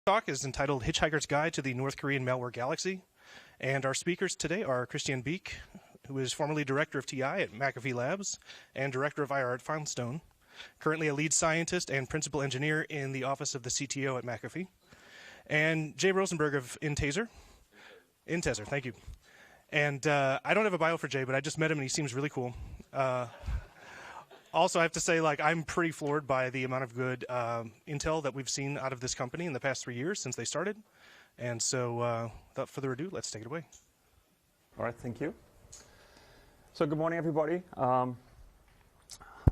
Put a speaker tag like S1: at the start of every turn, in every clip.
S1: Talk is entitled Hitchhiker's Guide to the North Korean Malware Galaxy, and our speakers today are Christian Beek, who is formerly Director of TI at McAfee Labs and Director of IR at Foundstone, currently a lead scientist and principal engineer in the office of the CTO at McAfee, and Jay Rosenberg of Intezer, thank you. And I don't have a bio for Jay, but I just met him and he seems really cool. Also, I have to say, I'm pretty floored by the amount of good intel that we've seen out of this company in the past 3 years since they started. And so, without further ado, let's take it away.
S2: All right, thank you. So, good morning, everybody.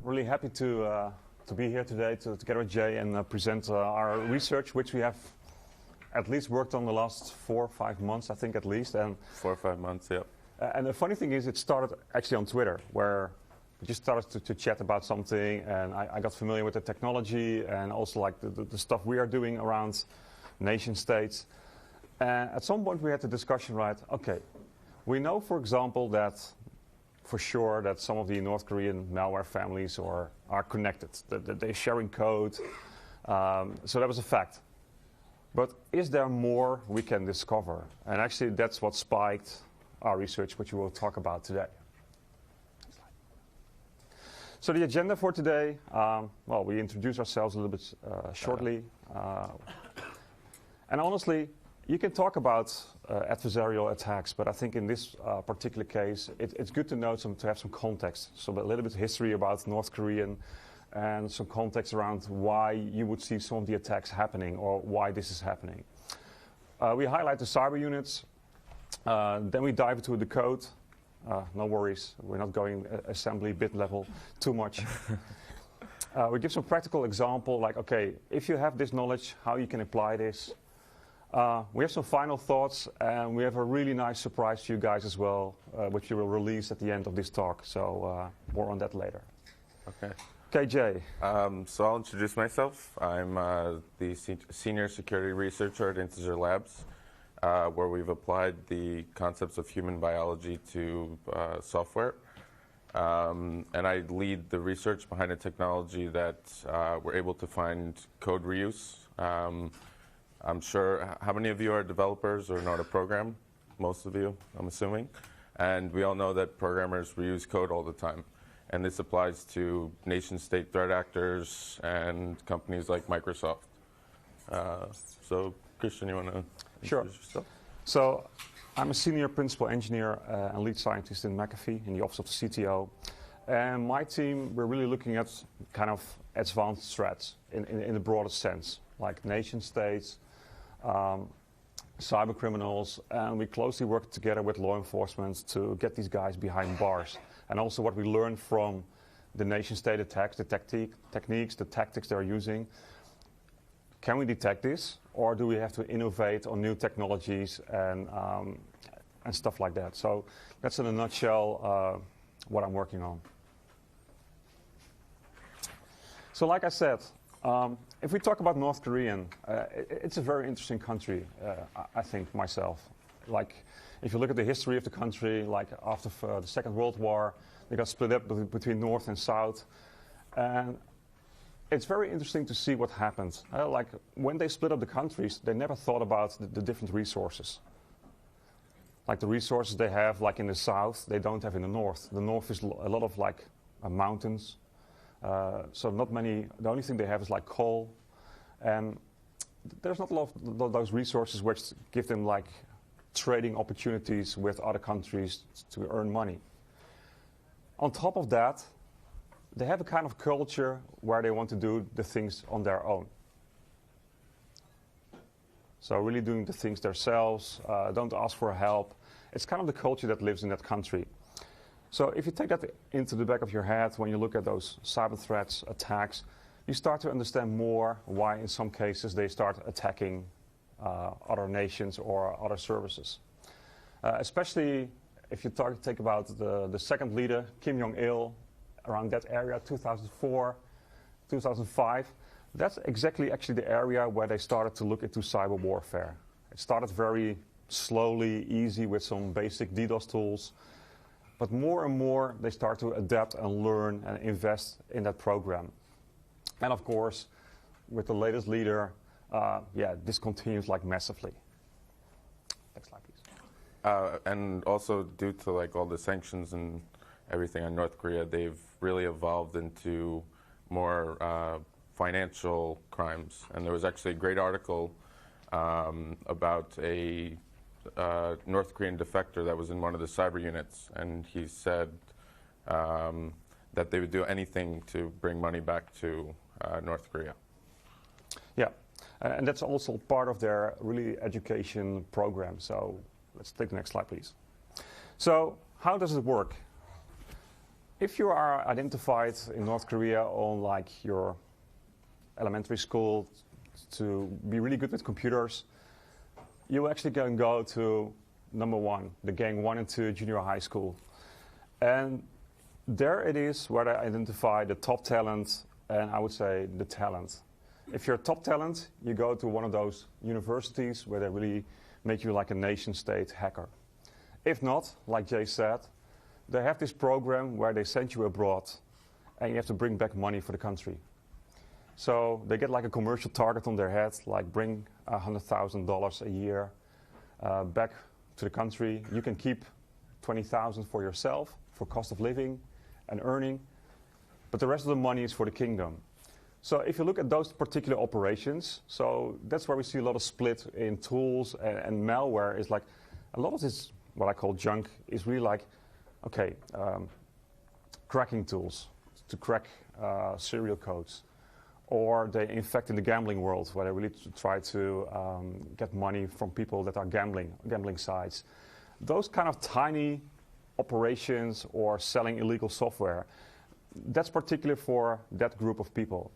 S2: Really happy to be here today together with Jay and present our research, which we have at least worked on the last 4 or 5 months, I think at least. And
S3: 4 or 5 months, yeah.
S2: And the funny thing is, it started actually on Twitter, where we just started to chat about something, and I got familiar with the technology and also like the stuff we are doing around nation states. And at some point we had the discussion, right, okay, we know, for example, that for sure that some of the North Korean malware families are connected, that they're sharing code, so that was a fact. But is there more we can discover? And actually that's what spiked our research, which we will talk about today. So the agenda for today, well, we introduce ourselves a little bit shortly. And honestly, you can talk about adversarial attacks, but I think in this particular case, it's good to know to have some context. So a little bit of history about North Korean and some context around why you would see some of the attacks happening or why this is happening. We highlight the cyber units, then we dive into the code. No worries, we're not going assembly bit level too much. We give some practical example, like, okay, if you have this knowledge, how you can apply this. We have some final thoughts, and we have a really nice surprise to you guys as well, which we will release at the end of this talk. So more on that later.
S3: Okay.
S2: Okay, Jay.
S3: So I'll introduce myself. I'm the senior security researcher at Intezer Labs, where we've applied the concepts of human biology to software. And I lead the research behind a technology that we're able to find code reuse. I'm sure, how many of you are developers or know how to program? Most of you, I'm assuming. And we all know that programmers reuse code all the time. And this applies to nation-state threat actors and companies like Microsoft. So, Christian, you want to introduce yourself?
S2: So, I'm a senior principal engineer and lead scientist in McAfee in the office of the CTO. And my team, we're really looking at kind of advanced threats in the broadest sense, like nation states, cyber criminals, and we closely work together with law enforcement to get these guys behind bars. And also what we learn from the nation-state attacks, the techniques, the tactics they're using. Can we detect this, or do we have to innovate on new technologies and stuff like that? So that's in a nutshell what I'm working on. So like I said, if we talk about North Korean, it's a very interesting country, I think myself. Like, if you look at the history of the country, like after the Second World War, they got split up between North and South. And it's very interesting to see what happened. Like, when they split up the countries, they never thought about the different resources. Like the resources they have, like in the South, they don't have in the North. The North is a lot of like mountains. So not many, the only thing they have is like coal. And there's not a lot of those resources which give them like trading opportunities with other countries to earn money. On top of that, they have a kind of culture where they want to do the things on their own. So really doing the things themselves, don't ask for help. It's kind of the culture that lives in that country. So if you take that into the back of your head when you look at those cyber threats, attacks, you start to understand more why in some cases they start attacking other nations or other services. Especially if you take about the second leader, Kim Jong-il, around that area, 2004, 2005. That's exactly actually the area where they started to look into cyber warfare. It started very slowly, easy with some basic DDoS tools. But more and more, they start to adapt and learn and invest in that program. And of course, with the latest leader, yeah, this continues like massively. Next slide, please.
S3: And also due to like all the sanctions and everything on North Korea, they've really evolved into more financial crimes. And there was actually a great article about a North Korean defector that was in one of the cyber units, and he said that they would do anything to bring money back to North Korea.
S2: Yeah, and that's also part of their really education program. So let's take the next slide, please. So how does it work? If you are identified in North Korea on like your elementary school to be really good with computers, you actually can go to number 1, the gang 1 and 2 junior high school. And there it is where they identify the top talent and I would say the talent. If you're a top talent, you go to one of those universities where they really make you like a nation state hacker. If not, like Jay said, they have this program where they send you abroad and you have to bring back money for the country. So they get like a commercial target on their head, like bring $100,000 a year back to the country. You can keep $20,000 for yourself, for cost of living and earning, but the rest of the money is for the kingdom. So if you look at those particular operations, so that's where we see a lot of split in tools and malware is like, a lot of this, what I call junk, is really like, okay, cracking tools to crack serial codes. Or they infect in the gambling world where they really try to get money from people that are gambling sites. Those kind of tiny operations or selling illegal software, that's particular for that group of people.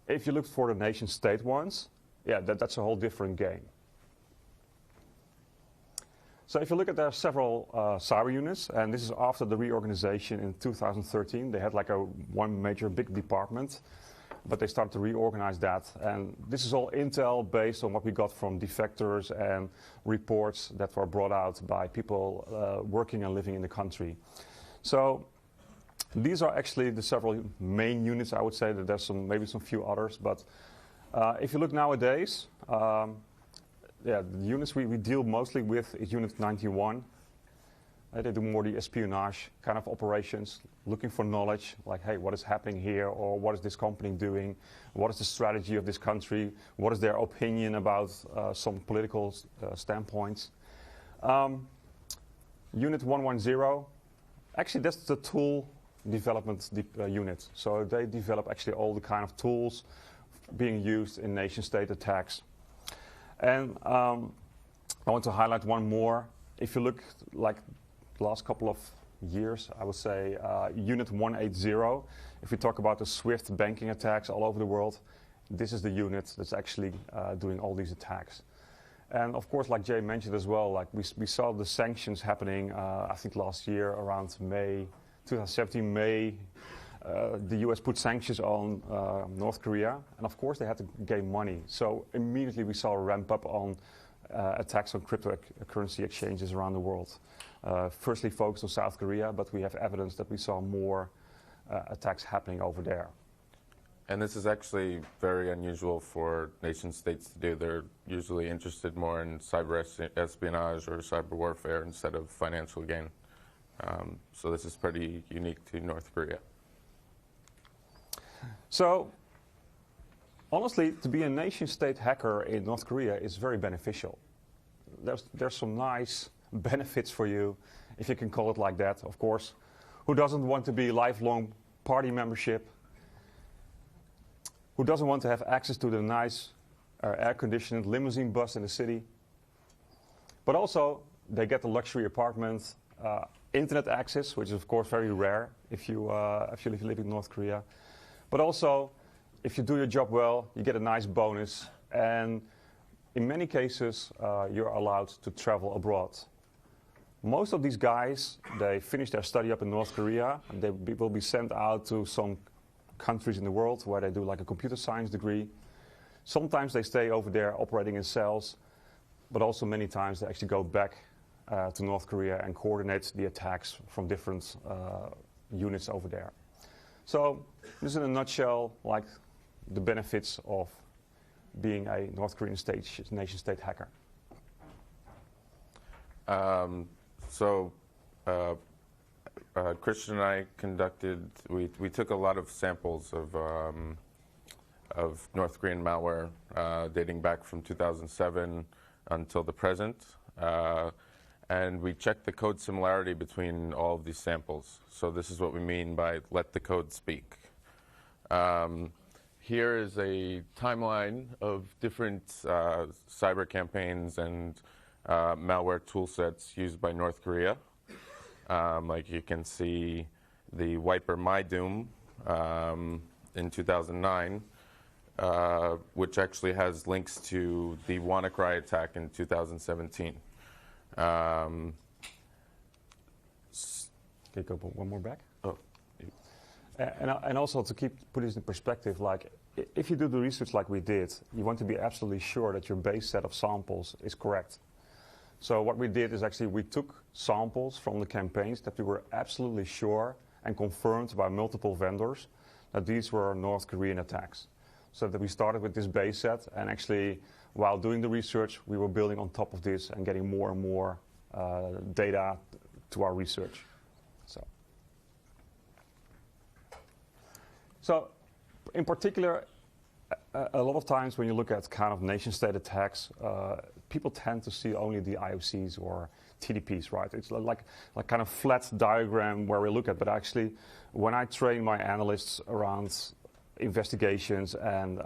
S2: If you look for the nation state ones, yeah, that's a whole different game. So if you look at there are several cyber units, and this is after the reorganization in 2013. They had like one major big department, but they started to reorganize that. And this is all intel based on what we got from defectors and reports that were brought out by people working and living in the country. So these are actually the several main units. I would say that there's maybe some few others, but if you look nowadays, yeah, the units we deal mostly with is Unit 91. They do more the espionage kind of operations, looking for knowledge, like, hey, what is happening here, or what is this company doing, what is the strategy of this country, what is their opinion about some political standpoints. Unit 110, actually that's the tool development unit. So they develop actually all the kind of tools being used in nation-state attacks. And I want to highlight one more. If you look like the last couple of years, I would say Unit 180, if we talk about the SWIFT banking attacks all over the world, this is the unit that's actually doing all these attacks. And of course, like Jay mentioned as well, like we saw the sanctions happening, I think last year around May, 2017 May, the US put sanctions on North Korea, and of course they had to gain money. So immediately we saw a ramp up on attacks on cryptocurrency exchanges around the world. Firstly focused on South Korea, but we have evidence that we saw more attacks happening over there.
S3: And this is actually very unusual for nation states to do. They're usually interested more in cyber espionage or cyber warfare instead of financial gain. So this is pretty unique to North Korea.
S2: So, honestly, to be a nation-state hacker in North Korea is very beneficial. There's some nice benefits for you, if you can call it like that. Of course, who doesn't want to be lifelong party membership? Who doesn't want to have access to the nice air-conditioned limousine bus in the city? But also, they get the luxury apartment, internet access, which is of course very rare if you live in North Korea. But also, if you do your job well, you get a nice bonus. And in many cases, you're allowed to travel abroad. Most of these guys, they finish their study up in North Korea, and they will be sent out to some countries in the world where they do like a computer science degree. Sometimes they stay over there operating in cells, but also many times they actually go back to North Korea and coordinate the attacks from different units over there. So this is in a nutshell like the benefits of being a North Korean nation-state hacker?
S3: Christian and I we took a lot of samples of North Korean malware dating back from 2007 until the present. And we checked the code similarity between all of these samples. So this is what we mean by let the code speak. Here is a timeline of different cyber campaigns and malware tool sets used by North Korea. Like you can see the wiper MyDoom in 2009, which actually has links to the WannaCry attack in 2017.
S2: Can you go one more back?
S3: Oh.
S2: And also to put this in perspective, like if you do the research like we did, you want to be absolutely sure that your base set of samples is correct. So what we did is actually we took samples from the campaigns that we were absolutely sure and confirmed by multiple vendors that these were North Korean attacks. So that we started with this base set, and actually while doing the research we were building on top of this and getting more and more data to our research. So in particular, a lot of times when you look at kind of nation-state attacks, people tend to see only the IOCs or TDPs, right? It's like kind of flat diagram where we look at, but actually when I train my analysts around investigations and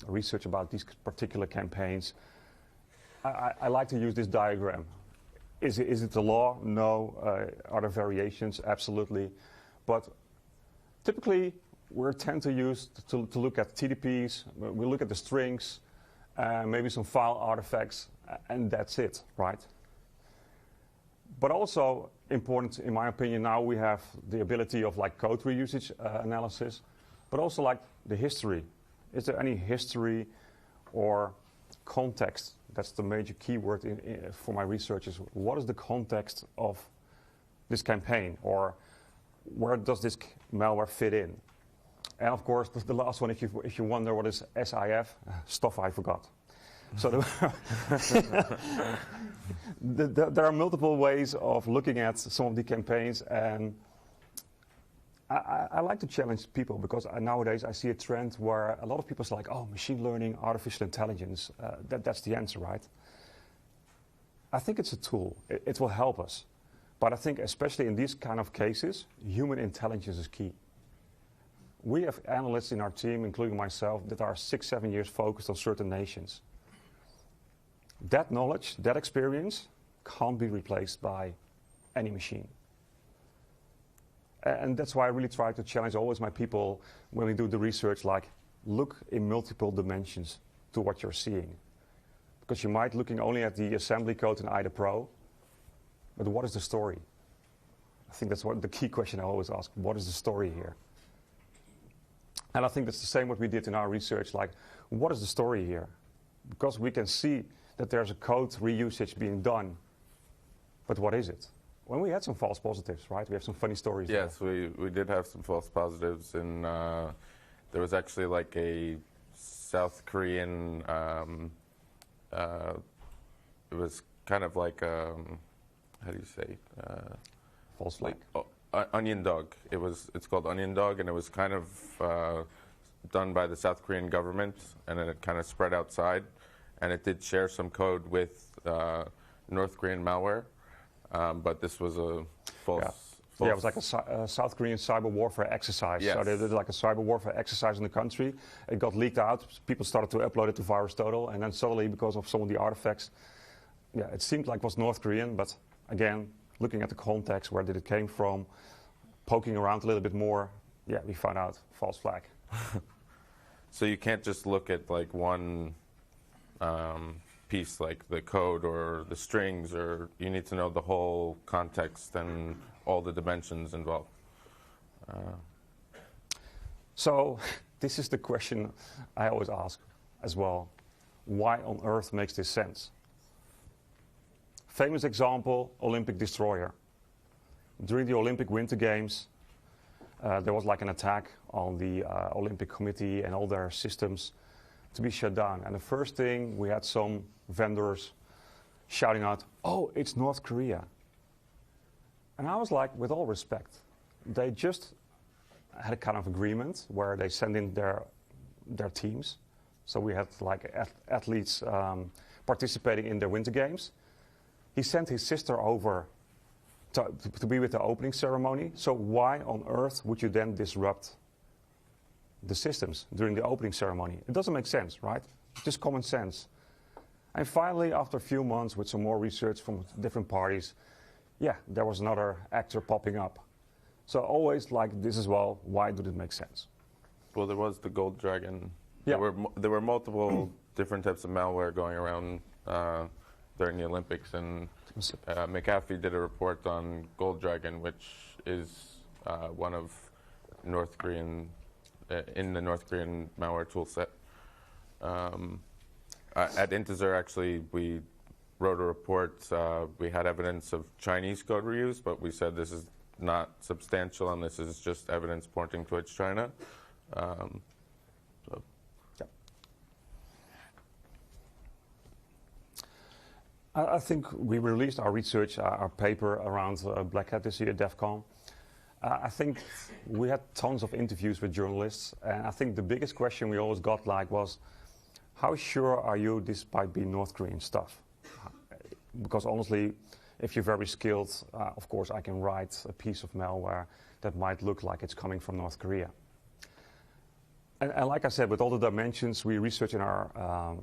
S2: research about these particular campaigns, I like to use this diagram. Is it the law? No. Are there variations? Absolutely. But typically, we tend to use to look at TDPs, we look at the strings, maybe some file artifacts, and that's it, right? But also important, in my opinion, now we have the ability of like code reusage analysis, but also like the history. Is there any history or context? That's the major keyword for my researchers. What is the context of this campaign, or where does this malware fit in? And of course, the last one, if you wonder what is SIF, stuff I forgot. So there are multiple ways of looking at some of the campaigns, and I like to challenge people because nowadays I see a trend where a lot of people are like, oh, machine learning, artificial intelligence, that's the answer, right? I think it's a tool. It will help us. But I think especially in these kind of cases, human intelligence is key. We have analysts in our team, including myself, that are 6-7 years focused on certain nations. That knowledge, that experience, can't be replaced by any machine. And that's why I really try to challenge always my people when we do the research, like, look in multiple dimensions to what you're seeing. Because you might looking only at the assembly code in IDA Pro, but what is the story? I think that's the key question I always ask. What is the story here? And I think that's the same what we did in our research, like, what is the story here? Because we can see that there's a code reusage being done, but what is it? Well, we had some false positives, right? We have some funny stories.
S3: Yes, we did have some false positives, and there was actually like a South Korean, it was kind of like, how do you say?
S2: False flag.
S3: Onion dog. It's called Onion Dog, and it was kind of done by the South Korean government, and then it kind of spread outside, and it did share some code with North Korean malware, but this was a false.
S2: Yeah, it was like a South Korean cyber warfare exercise.
S3: Yes.
S2: So they did like a cyber warfare exercise in the country. It got leaked out. People started to upload it to VirusTotal, and then suddenly, because of some of the artifacts, yeah, it seemed like it was North Korean, but again, looking at the context, where did it came from, poking around a little bit more, yeah, we found out false flag.
S3: So you can't just look at like one piece, like the code or the strings, or you need to know the whole context and all the dimensions involved.
S2: So this is the question I always ask as well. Why on earth makes this sense? Famous example, Olympic destroyer. During the Olympic Winter Games, there was like an attack on the Olympic Committee and all their systems. to be shut down. And the first thing, we had some vendors shouting out, "Oh, it's North Korea." And I was like, with all respect, they just had a kind of agreement where they send in their teams. So we had like athletes participating in their winter games. He sent his sister over to be with the opening ceremony. So why on earth would you then disrupt the systems during the opening ceremony? It doesn't make sense, right? Just common sense. And finally, after a few months with some more research from different parties, yeah, there was another actor popping up. So always like this as well, why did it make sense?
S3: Well, there was the Gold Dragon.
S2: Yeah.
S3: There were multiple different types of malware going around during the Olympics, and McAfee did a report on Gold Dragon, which is one of North Korean in the North Korean malware tool set. At Intezer, actually, we wrote a report. We had evidence of Chinese code reuse, but we said this is not substantial, and this is just evidence pointing towards China.
S2: I think we released our research, our paper around Black Hat this year at DEF CON. I think we had tons of interviews with journalists, and I think the biggest question we always got was, how sure are you this might be North Korean stuff? Because honestly, if you're very skilled, of course I can write a piece of malware that might look like it's coming from North Korea. And like I said, with all the dimensions we researched in our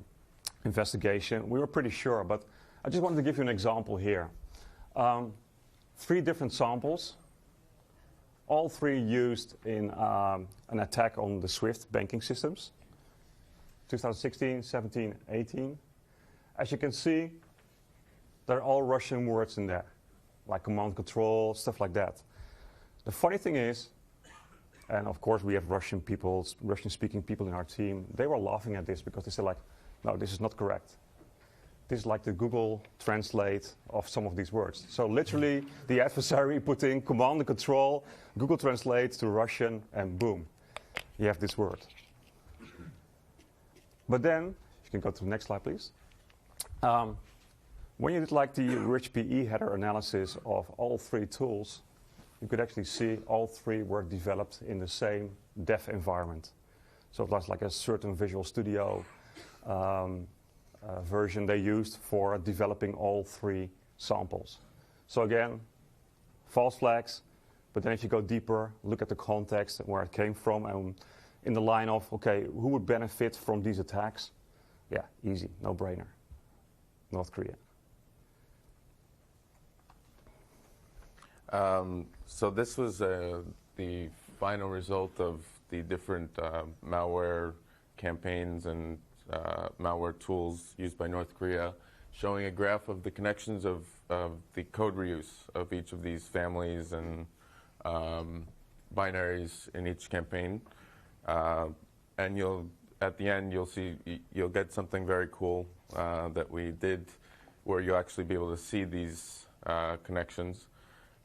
S2: investigation, we were pretty sure, but I just wanted to give you an example here. 3 different samples, all 3 used in an attack on the SWIFT banking systems, 2016, 17, 18. As you can see, they're all Russian words in there, like command control, stuff like that. The funny thing is, and of course we have Russian-speaking people in our team, they were laughing at this because they said like, no, this is not correct. This is like the Google Translate of some of these words. So literally, the adversary put in command and control, Google Translate to Russian, and boom, you have this word. But then, you can go to the next slide, please. When you did like the rich PE header analysis of all 3 tools, you could actually see all 3 were developed in the same dev environment. So it was like a certain Visual Studio version they used for developing all 3 samples. So again, false flags, but then if you go deeper, look at the context and where it came from, and in the line of, okay, who would benefit from these attacks? Yeah, easy, no-brainer, North Korea.
S3: So this was the final result of the different malware campaigns and malware tools used by North Korea, showing a graph of the connections of the code reuse of each of these families and binaries in each campaign. And at the end, you'll get something very cool that we did, where you'll actually be able to see these connections,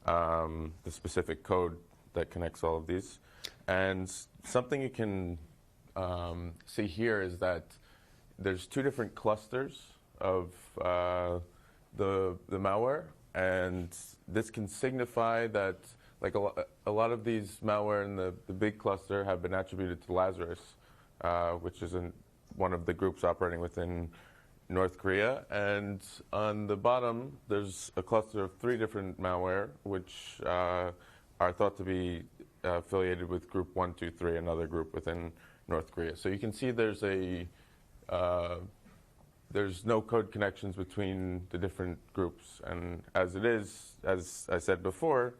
S3: the specific code that connects all of these. And something you can see here is that there's 2 different clusters of the malware, and this can signify that like a lot of these malware in the big cluster have been attributed to Lazarus, which is one of the groups operating within North Korea. And on the bottom, there's a cluster of 3 different malware, which are thought to be affiliated with group 1, 2, 3, another group within North Korea. So you can see there's no code connections between the different groups. And as it is, as I said before,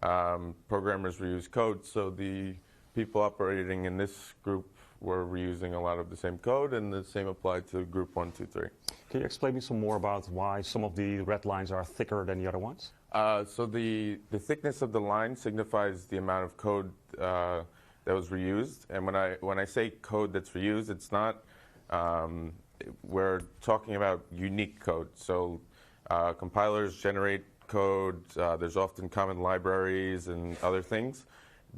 S3: programmers reuse code, so the people operating in this group were reusing a lot of the same code, and the same applied to group 1, 2, 3.
S2: Can you explain me some more about why some of the red lines are thicker than the other ones?
S3: So the thickness of the line signifies the amount of code that was reused. And when I say code that's reused, it's not, we're talking about unique code. So compilers generate code, there's often common libraries and other things.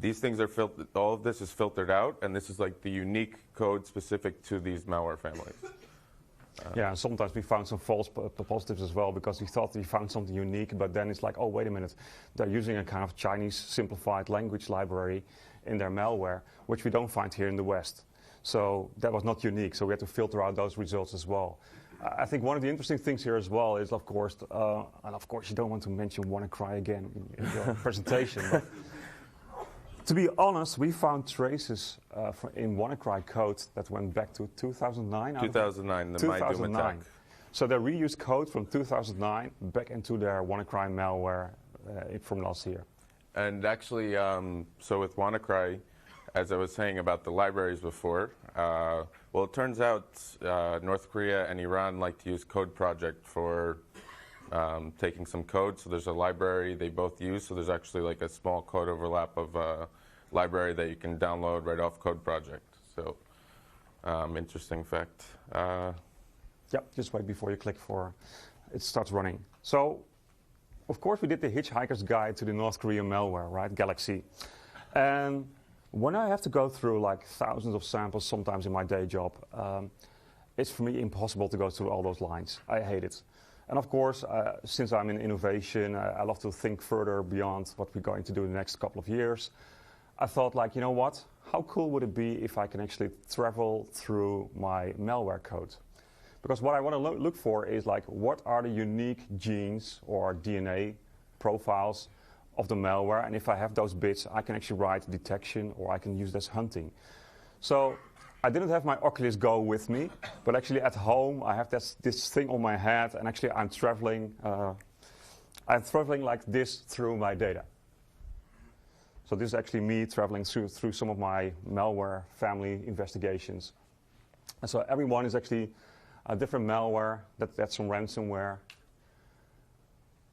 S3: these things are all of this is filtered out, and this is like the unique code specific to these malware families.
S2: Yeah, and sometimes we found some false positives as well, because we thought we found something unique, but then it's like, oh, wait a minute, they're using a kind of Chinese simplified language library in their malware, which we don't find here in the West. So that was not unique, so we had to filter out those results as well. I think one of the interesting things here as well is, of course, and of course you don't want to mention WannaCry again in your presentation, but to be honest, we found traces in WannaCry code that went back to 2009.
S3: 2009, the MyDoom attack.
S2: So they reused code from 2009 back into their WannaCry malware from last year.
S3: And actually, so with WannaCry, as I was saying about the libraries before, well, it turns out North Korea and Iran like to use Code Project for taking some code. So there's a library they both use. So there's actually like a small code overlap of a library that you can download right off Code Project. So interesting fact.
S2: Yep, just wait before you click for it starts running. So, of course, we did the Hitchhiker's Guide to the North Korean malware, right, Galaxy. And when I have to go through like thousands of samples sometimes in my day job, it's for me impossible to go through all those lines. I hate it. And of course, since I'm in innovation, I love to think further beyond what we're going to do in the next couple of years. I thought, like, you know what? How cool would it be if I can actually travel through my malware code? Because what I want to look for is, like, what are the unique genes or DNA profiles of the malware? And if I have those bits, I can actually write detection, or I can use this hunting. So I didn't have my Oculus Go with me, but actually at home I have this thing on my head, and actually I'm traveling like this through my data. So this is actually me traveling through some of my malware family investigations. And so everyone is actually a different malware, that's some ransomware.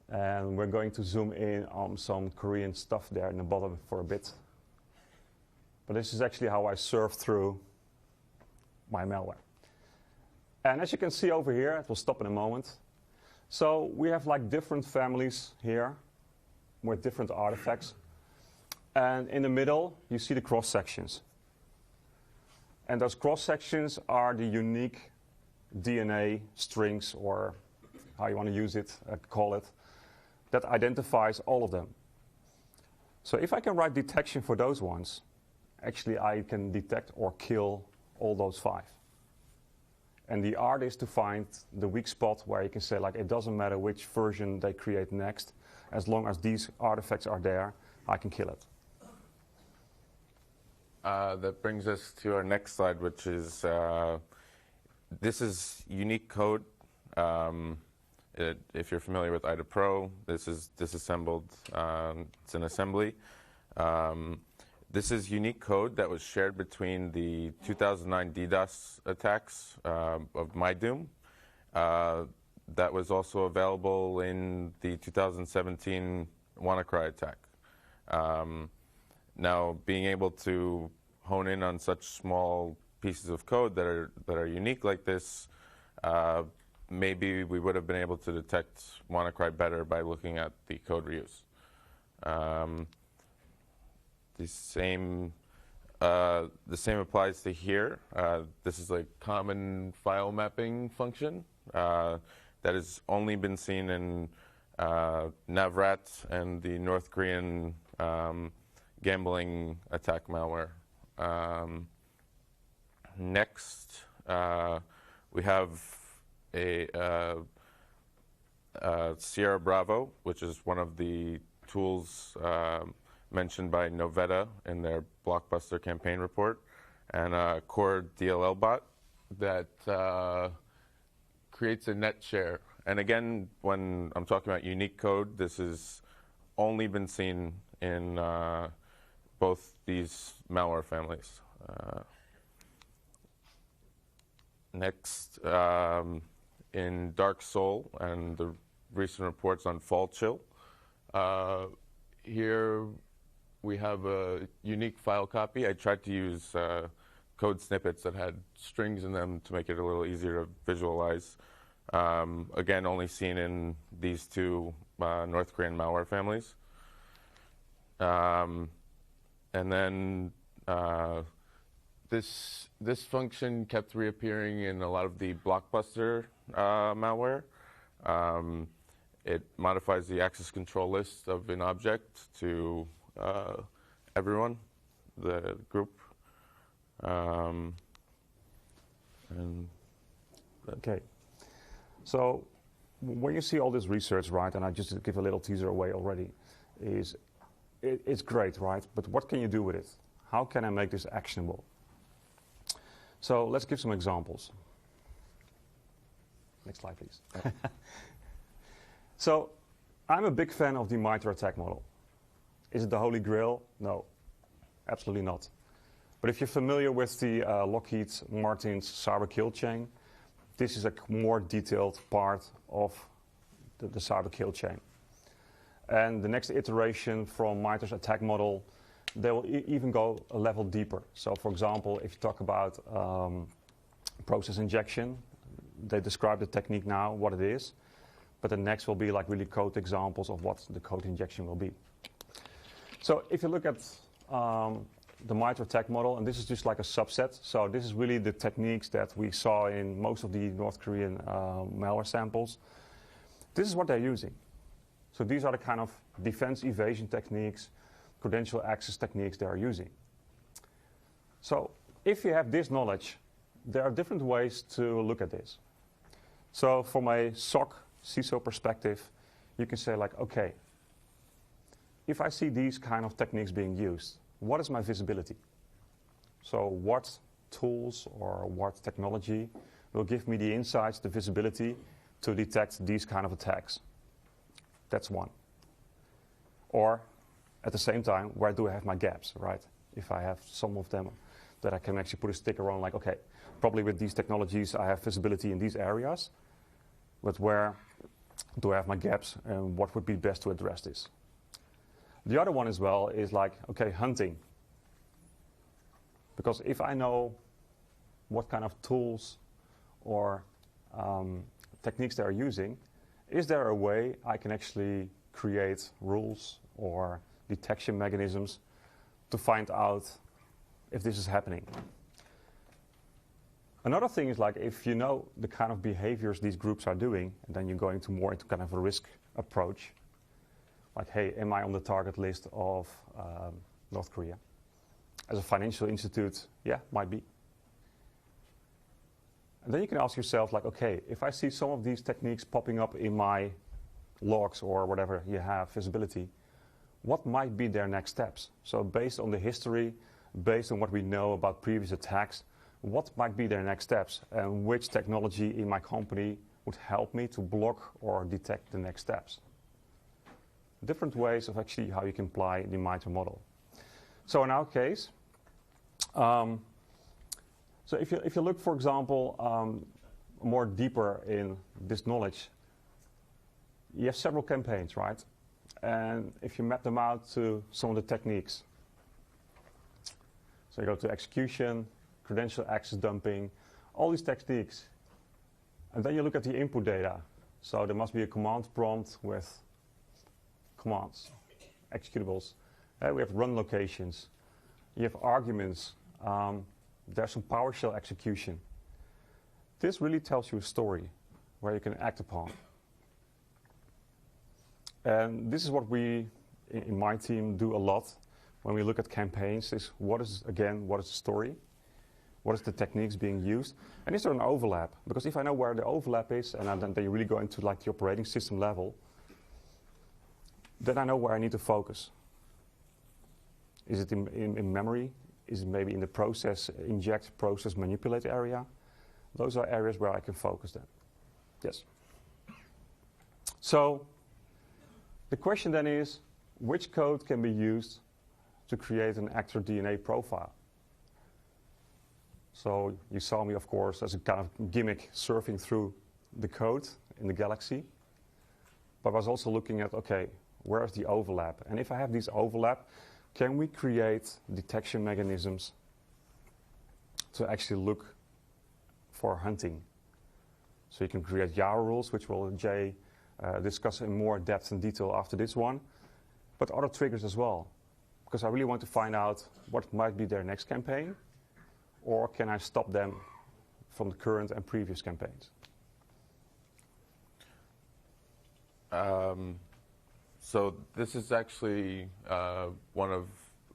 S2: And we're going to zoom in on some Korean stuff there in the bottom for a bit. But this is actually how I surf through my malware. And as you can see over here, it will stop in a moment. So we have like different families here with different artifacts. And in the middle, you see the cross sections. And those cross sections are the unique DNA strings, or how you want to use it, call it, that identifies all of them. So if I can write detection for those ones, actually I can detect or kill all those 5. And the art is to find the weak spot where you can say, like, it doesn't matter which version they create next, as long as these artifacts are there, I can kill it.
S3: That brings us to our next slide, which is, this is unique code. If you're familiar with IDA Pro, this is disassembled, it's an assembly. This is unique code that was shared between the 2009 DDoS attacks of MyDoom. That was also available in the 2017 WannaCry attack. Now, being able to hone in on such small pieces of code that are unique like this, maybe we would have been able to detect WannaCry better by looking at the code reuse. The same applies to here. This is a common file mapping function that has only been seen in Navrat and the North Korean gambling attack malware. Next, we have a Sierra Bravo, which is one of the tools mentioned by Novetta in their Blockbuster campaign report, and a core DLL bot that creates a net share. And again, when I'm talking about unique code, this has only been seen in both these malware families. Next, in Dark Soul and the recent reports on Fall Chill, here we have a unique file copy. I tried to use code snippets that had strings in them to make it a little easier to visualize. Again, only seen in these 2 North Korean malware families. And then this function kept reappearing in a lot of the blockbuster malware. It modifies the access control list of an object to everyone, the group.
S2: Okay. So when you see all this research, right, and I just give a little teaser away already, it's great, right? But what can you do with it? How can I make this actionable? So let's give some examples. Next slide, please. So I'm a big fan of the MITRE ATT&CK model. Is it the holy grail? No, absolutely not. But if you're familiar with the Lockheed Martin's cyber kill chain, this is a more detailed part of the cyber kill chain. And the next iteration from MITRE's attack model, they will even go a level deeper. So for example, if you talk about process injection, they describe the technique now, what it is. But the next will be like really code examples of what the code injection will be. So if you look at the MITRE ATT&CK model, and this is just like a subset. So this is really the techniques that we saw in most of the North Korean malware samples. This is what they're using. So these are the kind of defense evasion techniques, credential access techniques they are using. So if you have this knowledge, there are different ways to look at this. So from a SOC, CISO perspective, you can say like, okay, if I see these kind of techniques being used, what is my visibility? So what tools or what technology will give me the insights, the visibility to detect these kind of attacks? That's one. Or at the same time, where do I have my gaps, right? If I have some of them that I can actually put a sticker on, like, okay, probably with these technologies I have visibility in these areas, but where do I have my gaps and what would be best to address this? The other one as well is like, okay, hunting. Because if I know what kind of tools or techniques they are using, is there a way I can actually create rules or detection mechanisms to find out if this is happening? Another thing is like if you know the kind of behaviors these groups are doing, and then you're going to more into kind of a risk approach, like, hey, am I on the target list of North Korea? As a financial institute, yeah, might be. And then you can ask yourself, like, okay, if I see some of these techniques popping up in my logs or whatever you have, visibility, what might be their next steps? So based on the history, based on what we know about previous attacks, what might be their next steps? And which technology in my company would help me to block or detect the next steps? Different ways of actually how you can apply the MITRE model. So in our case, so if you look, for example, more deeper in this knowledge, you have several campaigns, right? And if you map them out to some of the techniques, so you go to execution, credential access dumping, all these techniques, and then you look at the input data. So there must be a command prompt with commands, executables. We have run locations. You have arguments. There's some PowerShell execution. This really tells you a story where you can act upon. And this is what we, in my team, do a lot when we look at campaigns, is what is the story? What is the techniques being used? And is there an overlap? Because if I know where the overlap is, and then you really go into like the operating system level, then I know where I need to focus. Is it in memory? Is it maybe in the process inject, process manipulate area? Those are areas where I can focus then. Yes. So the question then is, which code can be used to create an actor DNA profile? So you saw me, of course, as a kind of gimmick surfing through the code in the Galaxy. But I was also looking at, okay, where is the overlap? And if I have these overlap, can we create detection mechanisms to actually look for hunting? So you can create YARA rules, which will Jay discuss in more depth and detail after this one, but other triggers as well. because I really want to find out what might be their next campaign, or can I stop them from the current and previous campaigns?
S3: So this is actually one of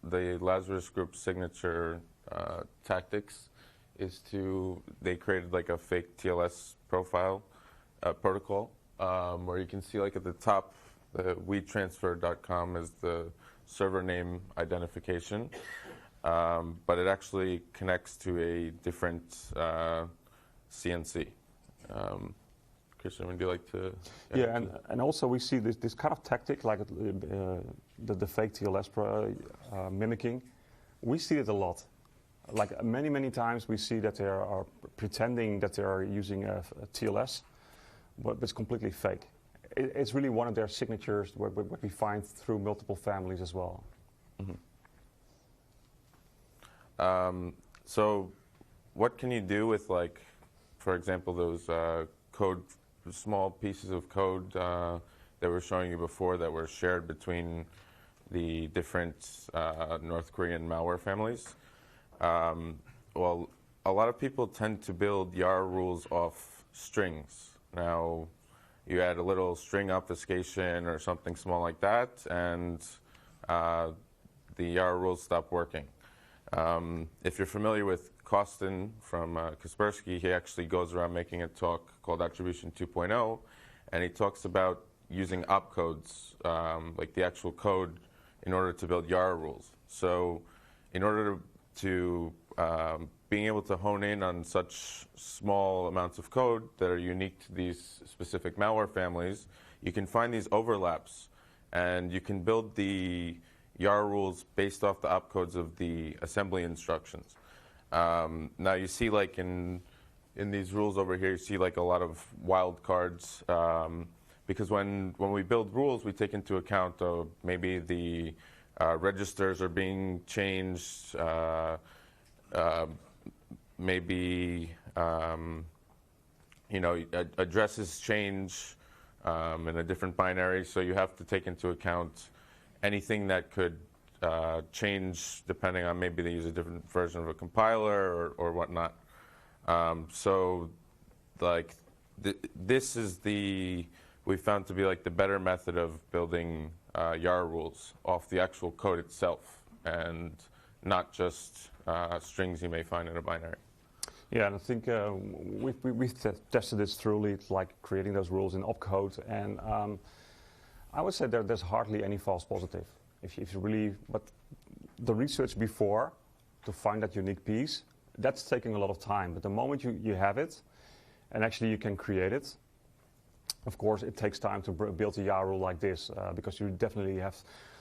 S3: the Lazarus Group's signature tactics. They created like a fake TLS profile protocol where you can see like at the top, the WeTransfer.com is the server name identification, but it actually connects to a different CNC. Christian, would you like to?
S2: Yeah, and also we see this kind of tactic, like the fake TLS mimicking. We see it a lot. Like many times we see that they are pretending that they are using a TLS, but it's completely fake. It's really one of their signatures, what we find through multiple families as well.
S3: Mm-hmm. So what can you do with, like, for example, those small pieces of code that we were showing you before that were shared between the different North Korean malware families? Well, a lot of people tend to build YAR rules off strings. Now, you add a little string obfuscation or something small like that, and the YAR rules stop working. If you're familiar with Kostin from Kaspersky, he actually goes around making a talk called Attribution 2.0, and he talks about using opcodes, like the actual code, in order to build YAR rules. So in order to being able to hone in on such small amounts of code that are unique to these specific malware families, you can find these overlaps, and you can build the YAR rules based off the opcodes of the assembly instructions. Now you see, like in these rules over here, you see like a lot of wildcards, because when we build rules, we take into account maybe the registers are being changed, maybe addresses change in a different binary, so you have to take into account anything that could change depending on, maybe they use a different version of a compiler or whatnot. So like this is we found to be like the better method of building YAR rules off the actual code itself, and not just strings you may find in a binary.
S2: Yeah, and I think we've tested this thoroughly, like creating those rules in opcode, and I would say there's hardly any false positive. If you really, but the research before to find that unique piece, that's taking a lot of time. But the moment you have it, and actually you can create it, of course it takes time to build a YAR rule like this, because you definitely have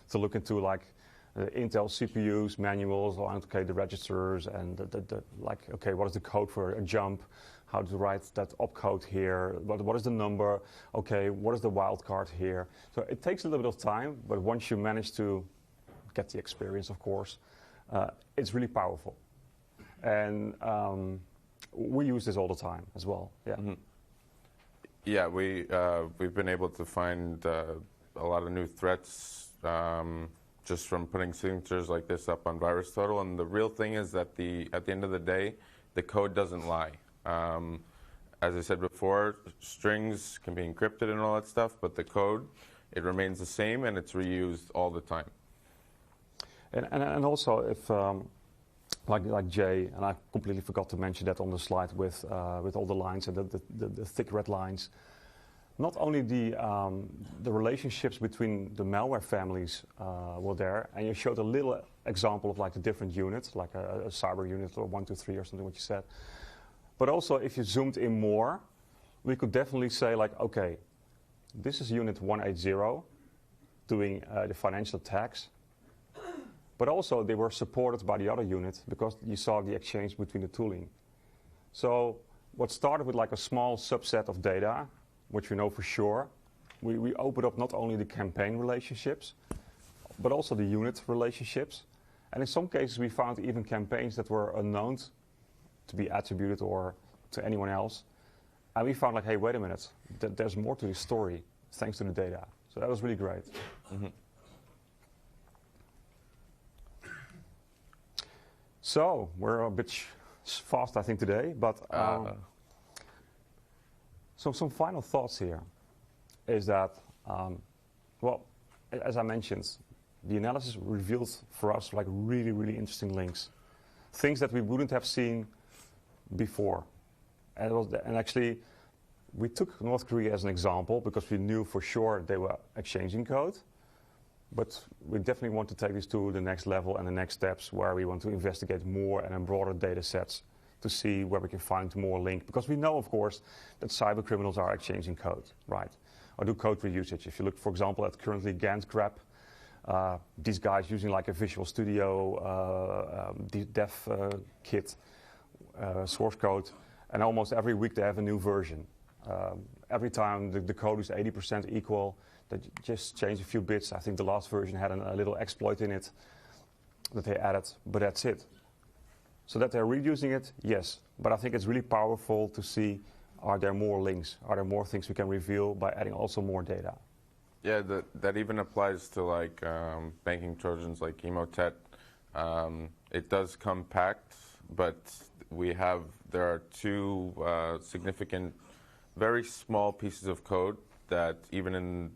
S2: to look into like Intel CPUs, manuals, or okay, the registers, and okay, what is the code for a jump? How to write that opcode here? What is the number? Okay, what is the wildcard here? So it takes a little bit of time, but once you manage to get the experience, of course, it's really powerful. And we use this all the time as well. Yeah.
S3: Mm-hmm. Yeah, we've been able to find a lot of new threats just from putting signatures like this up on VirusTotal. And the real thing is that at the end of the day, the code doesn't lie. As I said before, strings can be encrypted and all that stuff, but the code, it remains the same, and it's reused all the time.
S2: And also, if like Jay, and I completely forgot to mention that on the slide with all the lines and the thick red lines. Not only the relationships between the malware families were there, and you showed a little example of like the different units, like a cyber unit or 1, 2, 3 or something what you said. But also, if you zoomed in more, we could definitely say like, okay, this is unit 180 doing the financial tax. But also, they were supported by the other unit because you saw the exchange between the tooling. So what started with like a small subset of data, which we know for sure, we opened up not only the campaign relationships, but also the unit relationships. And in some cases, we found even campaigns that were unknown to be attributed or to anyone else. And we found like, hey, wait a minute, there's more to the story thanks to the data. So that was really great.
S3: Mm-hmm.
S2: So we're a bit fast, I think, today, but some final thoughts here is that, well, as I mentioned, the analysis reveals for us like really, really interesting links, things that we wouldn't have seen before. And actually, we took North Korea as an example because we knew for sure they were exchanging code. But we definitely want to take this to the next level and the next steps where we want to investigate more and in broader data sets to see where we can find more link. Because we know, of course, that cyber criminals are exchanging code, right? Or do code reusage. If you look, for example, at currently Gantt grep, these guys using like a Visual Studio dev kit source code, and almost every week they have a new version. Every time the code is 80% equal, they just change a few bits. I think the last version had a little exploit in it that they added, but that's it. So that they're reusing it, yes. But I think it's really powerful to see, are there more links? Are there more things we can reveal by adding also more data?
S3: Yeah, that even applies to like banking Trojans like Emotet. It does come packed, but there are two significant, very small pieces of code that even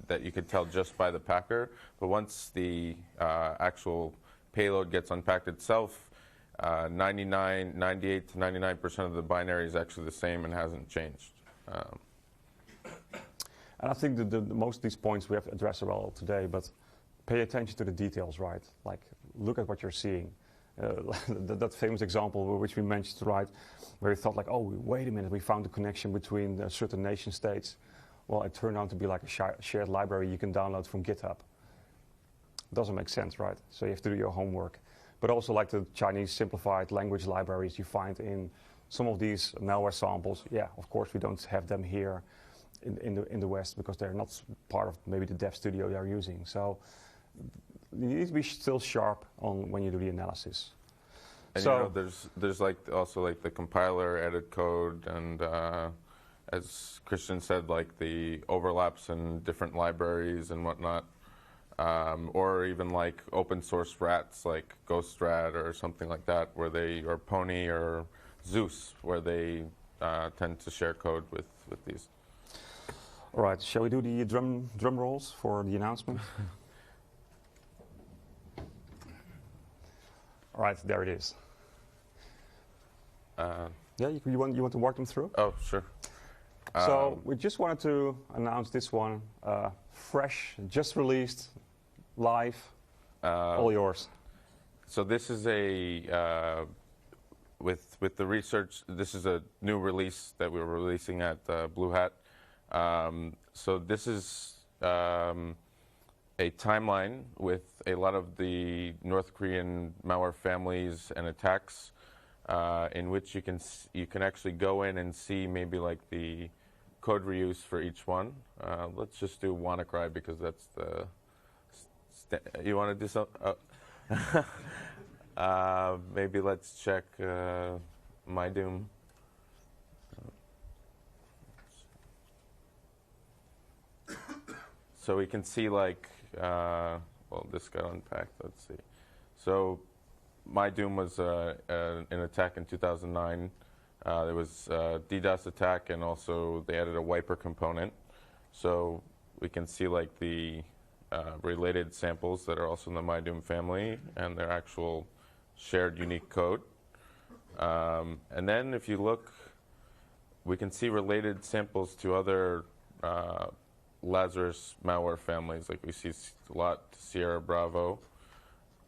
S3: that you could tell just by the packer. But once the actual payload gets unpacked itself, 98 to 99% of the binary is actually the same and hasn't changed.
S2: And I think that most of these points we have addressed well today, but pay attention to the details, right? Like, look at what you're seeing. That famous example which we mentioned, right, where we thought like, oh, wait a minute, we found a connection between certain nation states. Well, it turned out to be like a shared library you can download from GitHub. Doesn't make sense, right? So you have to do your homework. But also like the Chinese simplified language libraries you find in some of these malware samples. Yeah, of course we don't have them here in the West because they're not part of maybe the dev studio they're using. So you need to be still sharp on when you do the analysis.
S3: And so, you know, there's like also like the compiler edit code and as Christian said, like the overlaps in different libraries and whatnot. Or even like open source rats like GhostRat or something like that, or Pony or Zeus, where they tend to share code with these.
S2: All right, shall we do the drum rolls for the announcement? All right, there it is. Yeah, you want to walk them through?
S3: Oh, sure.
S2: So we just wanted to announce this one, fresh, just released, live, all yours.
S3: So this is with the research. This is a new release that we're releasing at BlueHat. So this is a timeline with a lot of the North Korean malware families and attacks, in which you can actually go in and see maybe like the code reuse for each one. Let's just do WannaCry because that's the. You want to do something? Oh. Maybe let's check My Doom. So we can see like, well, this got unpacked. Let's see. So My Doom was an attack in 2009. There was a DDoS attack, and also they added a wiper component. So we can see like the related samples that are also in the My Doom family and their actual shared unique code. And then if you look, we can see related samples to other Lazarus malware families, like we see a lot Sierra Bravo.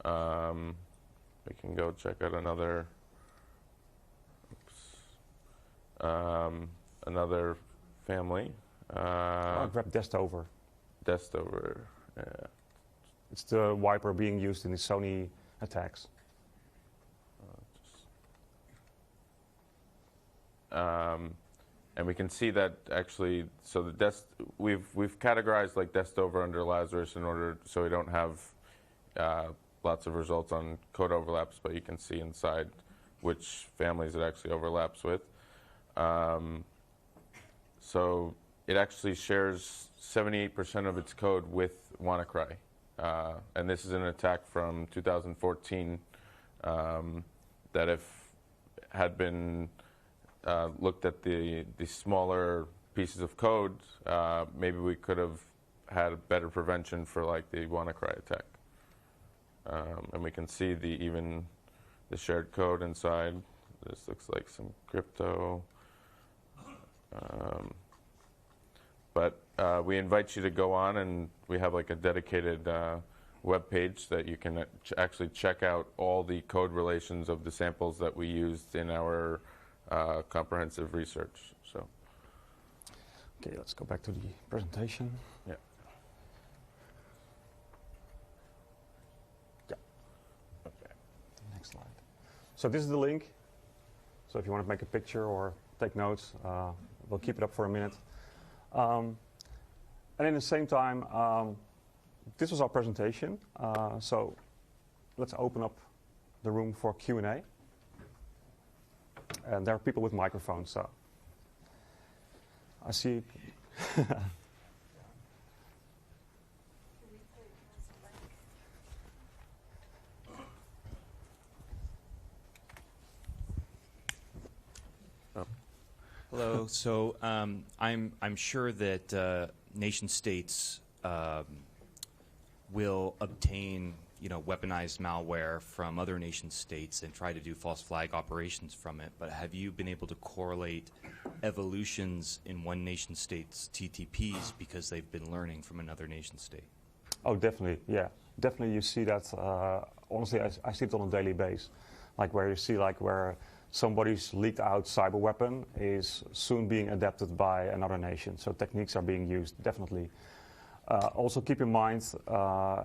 S3: We can go check out another family.
S2: I'll grab Destover.
S3: Destover, yeah.
S2: It's the wiper being used in the Sony attacks.
S3: And we can see that actually, so we've categorized like Destover under Lazarus in order so we don't have lots of results on code overlaps, but you can see inside which families it actually overlaps with. So it actually shares 78% of its code with WannaCry. And this is an attack from 2014 that if had been looked at the smaller pieces of code, maybe we could have had a better prevention for like the WannaCry attack. And we can see even the shared code inside. This looks like some crypto. But we invite you to go on, and we have like a dedicated web page that you can actually check out all the code relations of the samples that we used in our comprehensive research. So,
S2: okay, let's go back to the presentation.
S3: Yeah.
S2: Yeah. Okay. Next slide. So this is the link. So if you want to make a picture or take notes, we'll keep it up for a minute. And in the same time, this was our presentation. So let's open up the room for Q&A. And there are people with microphones, so I see.
S4: Hello. So I'm sure that nation states will obtain weaponized malware from other nation states and try to do false flag operations from it. But have you been able to correlate evolutions in one nation state's TTPs because they've been learning from another nation state?
S2: Oh, definitely. Yeah, definitely. You see that. Honestly, I see it on a daily basis, like where you see where somebody's leaked out cyber weapon is soon being adapted by another nation. So techniques are being used, definitely. Also keep in mind,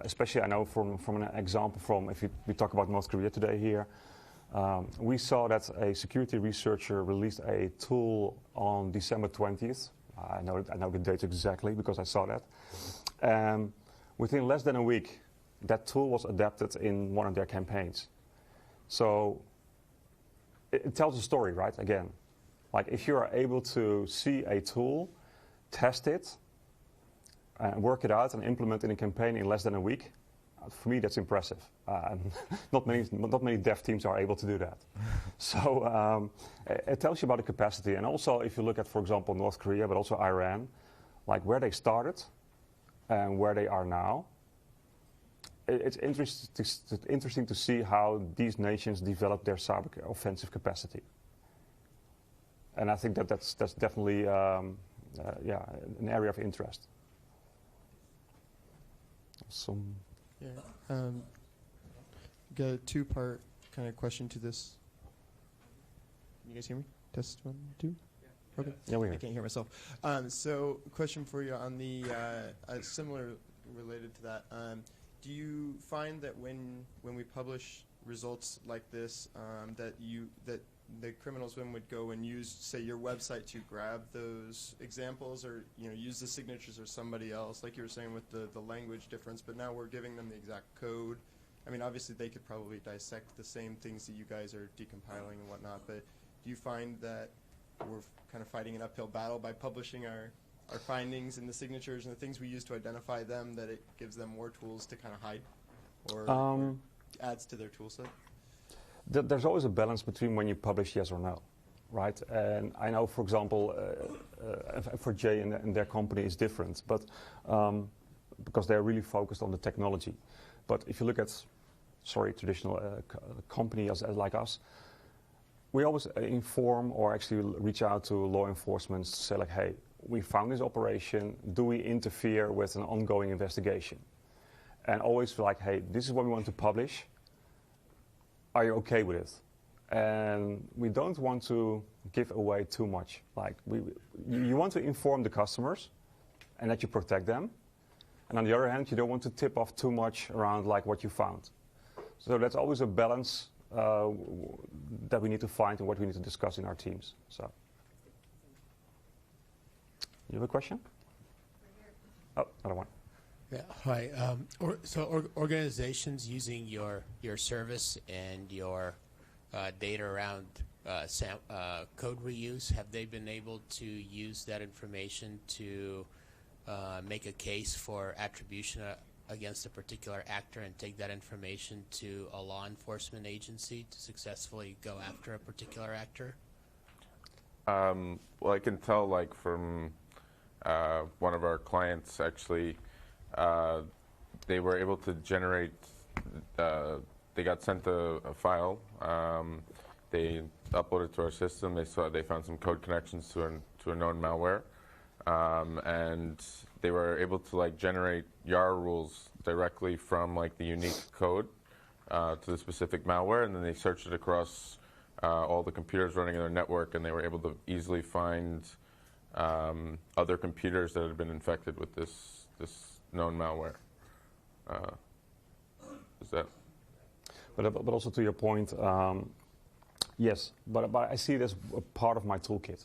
S2: especially I know from an example if we talk about North Korea today here, we saw that a security researcher released a tool on December 20th. I know the date exactly because I saw that. Within less than a week, that tool was adapted in one of their campaigns. So it tells a story, right? Again, like if you are able to see a tool, test it, and work it out and implement in a campaign in less than a week, for me that's impressive. Not many dev teams are able to do that. So it tells you about the capacity. And also if you look at, for example, North Korea, but also Iran, like where they started and where they are now, it's interesting to see how these nations develop their cyber offensive capacity. And I think that's definitely an area of interest.
S5: Got a two-part kind of question to this. Can you guys hear me? Test 1, 2. Yeah. Okay.
S2: Yeah, we hear.
S5: I can't hear myself. So, question for you on the similar related to that. Do you find that when we publish results like this, that the criminals would go and use, say, your website to grab those examples, or use the signatures or somebody else, like you were saying with the language difference? But now we're giving them the exact code. I mean, obviously they could probably dissect the same things that you guys are decompiling and whatnot. But do you find that we're kind of fighting an uphill battle by publishing our findings and the signatures and the things we use to identify them, that it gives them more tools to kind of hide, or adds to their tool set?
S2: There's always a balance between when you publish yes or no, right? And I know, for example, for Jay and their company is different, but because they're really focused on the technology. But if you look at, traditional company like us, we always inform or actually reach out to law enforcement to say, like, hey, we found this operation. Do we interfere with an ongoing investigation? And always like, hey, this is what we want to publish. Are you okay with it? And we don't want to give away too much. Like you want to inform the customers and that you protect them. And on the other hand, you don't want to tip off too much around like what you found. So that's always a balance that we need to find and what we need to discuss in our teams. So, you have a question? Oh, another one.
S6: Yeah, hi. Organizations using your service and your data around code reuse, have they been able to use that information to make a case for attribution against a particular actor and take that information to a law enforcement agency to successfully go after a particular actor?
S3: Well, I can tell, like, from one of our clients, actually, they were able to generate, they got sent a file, they uploaded it to our system, they found some code connections to a known malware, and they were able to, like, generate YAR rules directly from, like, the unique code to the specific malware, and then they searched it across all the computers running in their network, and they were able to easily find other computers that had been infected with this known malware. Is that?
S2: But also to your point, yes, but I see it as a part of my toolkit.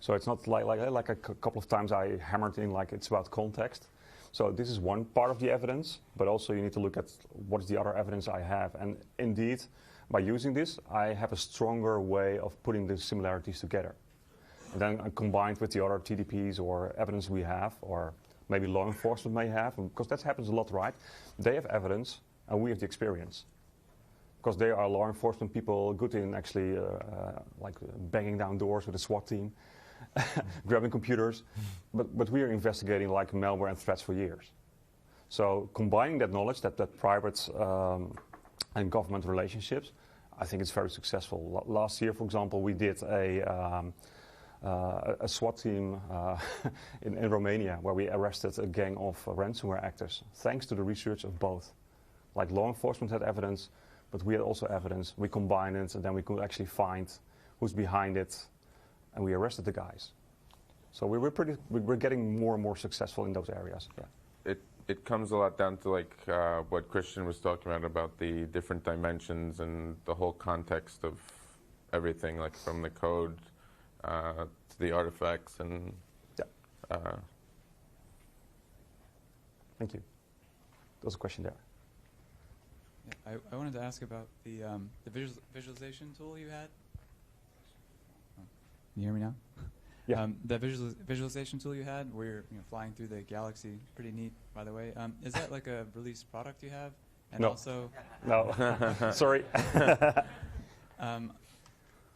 S2: So it's not like a couple of times I hammered in like it's about context. So this is one part of the evidence, but also you need to look at what is the other evidence I have. And indeed, by using this, I have a stronger way of putting the similarities together. And then combined with the other TDPs or evidence we have, or maybe law enforcement may have, because that happens a lot, right? They have evidence, and we have the experience. Because they are law enforcement people, good in actually like banging down doors with a SWAT team, grabbing computers. But we are investigating like malware and threats for years. So combining that knowledge, that private and government relationships, I think it's very successful. Last year, for example, we did a SWAT team in Romania where we arrested a gang of ransomware actors, thanks to the research of both. Like law enforcement had evidence, but we had also evidence. We combined it, and then we could actually find who's behind it, and we arrested the guys. So we're getting more and more successful in those areas. Yeah.
S3: It comes a lot down to like what Christian was talking about the different dimensions and the whole context of everything, like from the code to the artifacts and.
S2: Yeah. Thank you. There was a question there.
S7: Yeah, I wanted to ask about the visualization tool you had. Oh, can you hear me now?
S2: Yeah.
S7: The visualization tool you had, where you're flying through the galaxy, pretty neat, by the way. Is that like a released product you have? And
S2: no.
S7: Also,
S2: no. Sorry.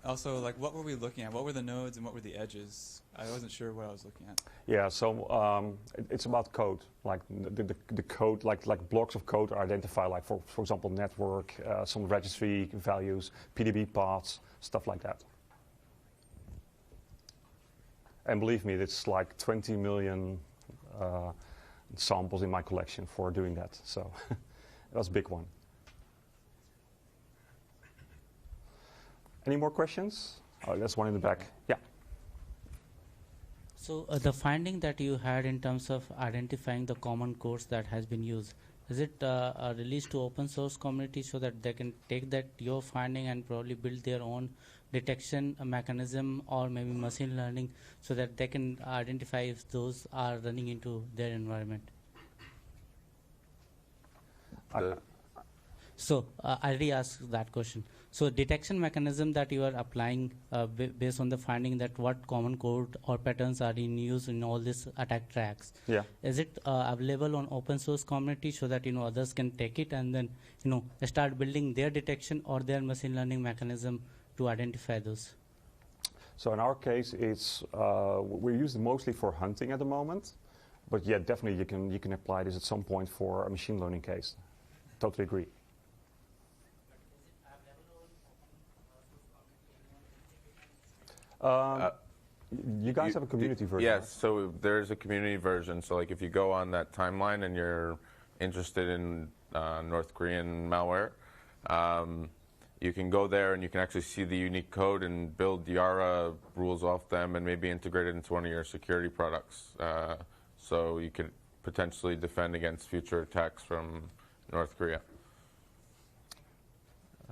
S7: Also, like, what were we looking at? What were the nodes and what were the edges? I wasn't sure what I was looking at.
S2: Yeah, so it's about code. Like the code, like blocks of code are identified, like for example, network, some registry values, PDB paths, stuff like that. And believe me, it's like 20 million samples in my collection for doing that. So that's a big one. Any more questions? Oh, there's one in the back. Yeah.
S8: So the finding that you had in terms of identifying the common codes that has been used, is it released to open source community so that they can take that your finding and probably build their own detection mechanism or maybe machine learning so that they can identify if those are running into their environment? So I already asked that question. So detection mechanism that you are applying based on the finding that what common code or patterns are in use in all these attack tracks.
S2: Yeah.
S8: Is it available on open source community so that others can take it and then start building their detection or their machine learning mechanism to identify those?
S2: So in our case, it's we use it mostly for hunting at the moment, but yeah, definitely you can apply this at some point for a machine learning case. Totally agree. You guys have a community version.
S3: Yes,
S2: right?
S3: so there's a community version. So like if you go on that timeline and you're interested in North Korean malware, you can go there and you can actually see the unique code and build Yara rules off them and maybe integrate it into one of your security products. So you could potentially defend against future attacks from North Korea.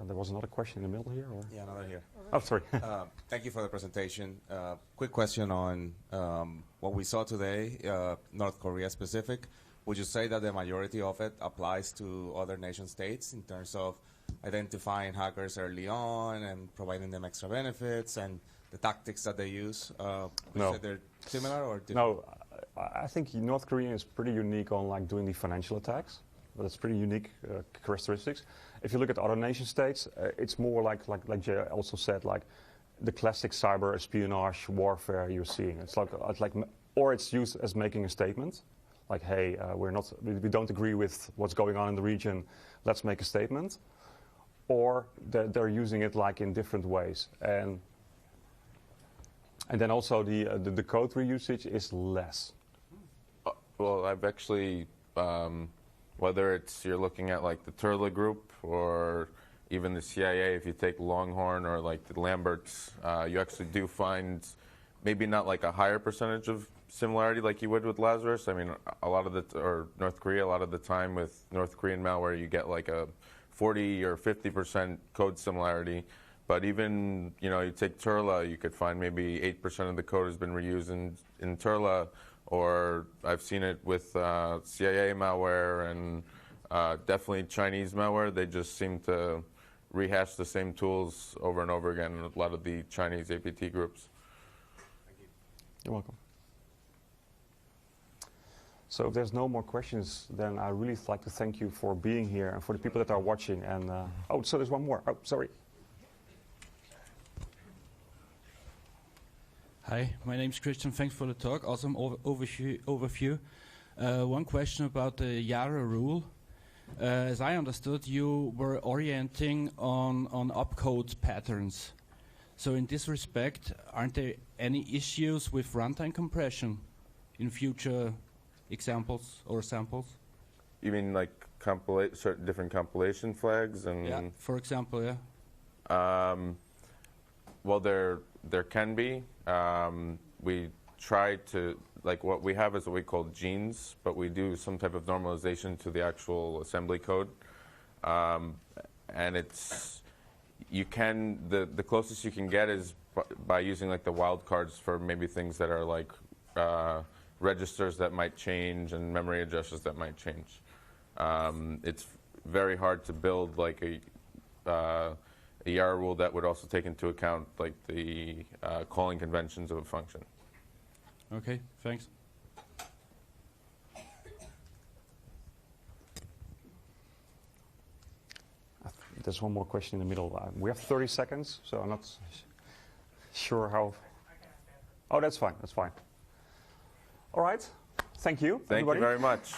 S2: There was another question in the middle here? Or?
S9: Yeah, another here.
S2: Oh, sorry.
S9: Thank you for the presentation. Quick question on what we saw today, North Korea specific. Would you say that the majority of it applies to other nation states in terms of identifying hackers early on and providing them extra benefits and the tactics that they use? Would you say they're similar or different?
S2: No, I think North Korea is pretty unique on like doing the financial attacks. That's pretty unique characteristics. If you look at other nation states, it's more like Jay also said, like the classic cyber espionage warfare you're seeing. It's like or it's used as making a statement, like, hey, we don't agree with what's going on in the region. Let's make a statement. Or they're using it like in different ways, and then also the code reusage is less.
S3: Well, I've actually, whether it's you're looking at like the Turla group or even the CIA, if you take Longhorn or like the Lamberts, you actually do find maybe not like a higher percentage of similarity like you would with Lazarus. I mean, or North Korea, a lot of the time with North Korean malware, you get like a 40 or 50% code similarity. But even, you take Turla, you could find maybe 8% of the code has been reused in Turla, or I've seen it with CIA malware and definitely Chinese malware. They just seem to rehash the same tools over and over again in a lot of the Chinese APT groups.
S2: Thank you. You're welcome. So if there's no more questions, then I really like to thank you for being here and for the people that are watching. And so there's one more. Oh, sorry.
S10: Hi, my name is Christian. Thanks for the talk. Awesome overview. One question about the Yara rule. As I understood, you were orienting on opcode patterns. So in this respect, aren't there any issues with runtime compression in future examples or samples?
S3: You mean like certain different compilation flags?
S10: Yeah, for example, yeah.
S3: Well, there can be. We try to, like what we have is what we call genes, but we do some type of normalization to the actual assembly code. And the closest you can get is by using like the wildcards for maybe things that are like registers that might change and memory addresses that might change. It's very hard to build like a Yara rule that would also take into account like the calling conventions of a function.
S10: Okay, thanks.
S2: There's one more question in the middle. We have 30 seconds, so I'm not sure how. Oh, that's fine. That's fine. All right. Thank you.
S3: Thank you very much.